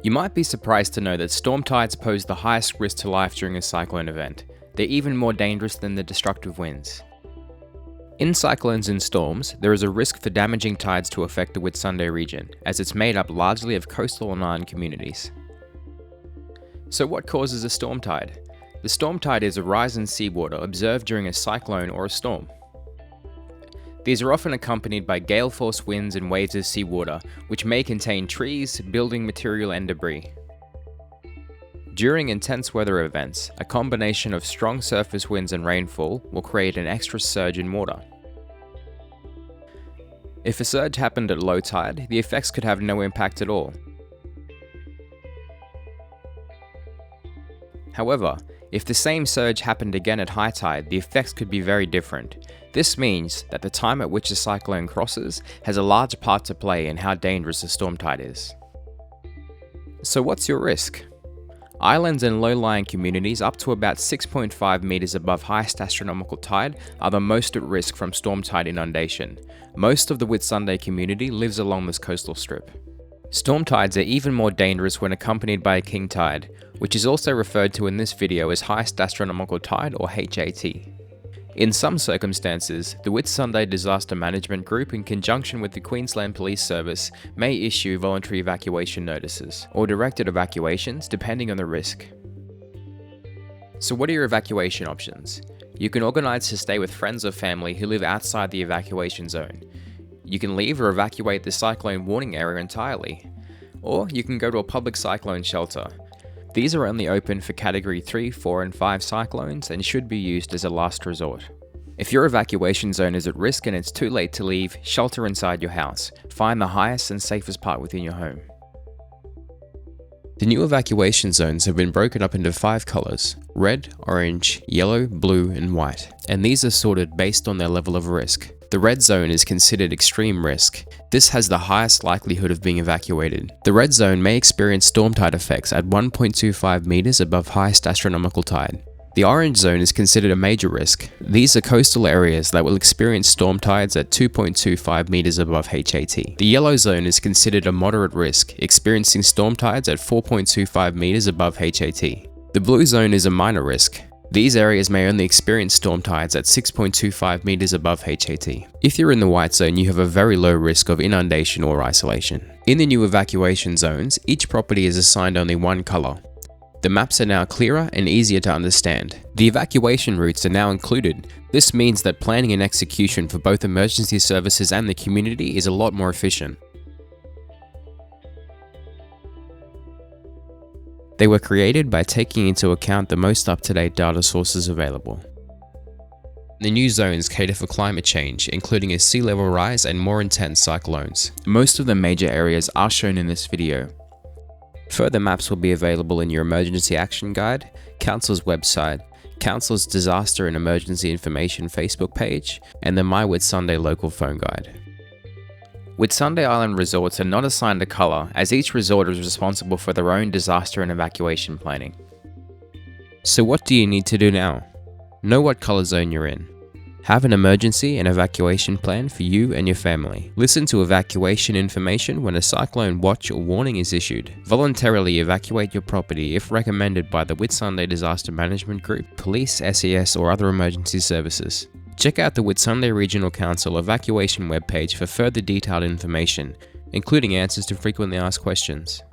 You might be surprised to know that storm tides pose the highest risk to life during a cyclone event. They're even more dangerous than the destructive winds. In cyclones and storms, there is a risk for damaging tides to affect the Whitsunday region, as it's made up largely of coastal and island communities. So what causes a storm tide? The storm tide is a rise in seawater observed during a cyclone or a storm. These are often accompanied by gale force winds and waves of seawater, which may contain trees, building material, and debris. During intense weather events, a combination of strong surface winds and rainfall will create an extra surge in water. If a surge happened at low tide, the effects could have no impact at all. However, if the same surge happened again at high tide, the effects could be very different. This means that the time at which a cyclone crosses has a large part to play in how dangerous a storm tide is. So what's your risk? Islands and low-lying communities up to about 6.5 meters above highest astronomical tide are the most at risk from storm tide inundation. Most of the Whitsunday community lives along this coastal strip. Storm tides are even more dangerous when accompanied by a king tide, which is also referred to in this video as highest astronomical tide or HAT. In some circumstances, the Whitsunday Disaster Management Group in conjunction with the Queensland Police Service may issue voluntary evacuation notices, or directed evacuations depending on the risk. So what are your evacuation options? You can organise to stay with friends or family who live outside the evacuation zone. You can leave or evacuate the cyclone warning area entirely. Or you can go to a public cyclone shelter. These are only open for Category 3, 4 and 5 cyclones and should be used as a last resort. If your evacuation zone is at risk and it's too late to leave, shelter inside your house. Find the highest and safest part within your home. The new evacuation zones have been broken up into 5 colours: red, orange, yellow, blue and white, and these are sorted based on their level of risk. The red zone is considered extreme risk. This has the highest likelihood of being evacuated. The red zone may experience storm tide effects at 1.25 meters above highest astronomical tide. The orange zone is considered a major risk. These are coastal areas that will experience storm tides at 2.25 meters above HAT. The yellow zone is considered a moderate risk, experiencing storm tides at 4.25 meters above HAT. The blue zone is a minor risk. These areas may only experience storm tides at 6.25 meters above HAT. If you're in the white zone, you have a very low risk of inundation or isolation. In the new evacuation zones, each property is assigned only one color. The maps are now clearer and easier to understand. The evacuation routes are now included. This means that planning and execution for both emergency services and the community is a lot more efficient. They were created by taking into account the most up-to-date data sources available. The new zones cater for climate change, including a sea level rise and more intense cyclones. Most of the major areas are shown in this video. Further maps will be available in your Emergency Action Guide, Council's website, Council's Disaster and Emergency Information Facebook page, and the My Whitsunday local phone guide. Whitsunday Island resorts are not assigned a colour, as each resort is responsible for their own disaster and evacuation planning. So what do you need to do now? Know what colour zone you're in. Have an emergency and evacuation plan for you and your family. Listen to evacuation information when a cyclone watch or warning is issued. Voluntarily evacuate your property if recommended by the Whitsunday Disaster Management Group, police, SES or other emergency services. Check out the Whitsunday Regional Council evacuation webpage for further detailed information, including answers to frequently asked questions.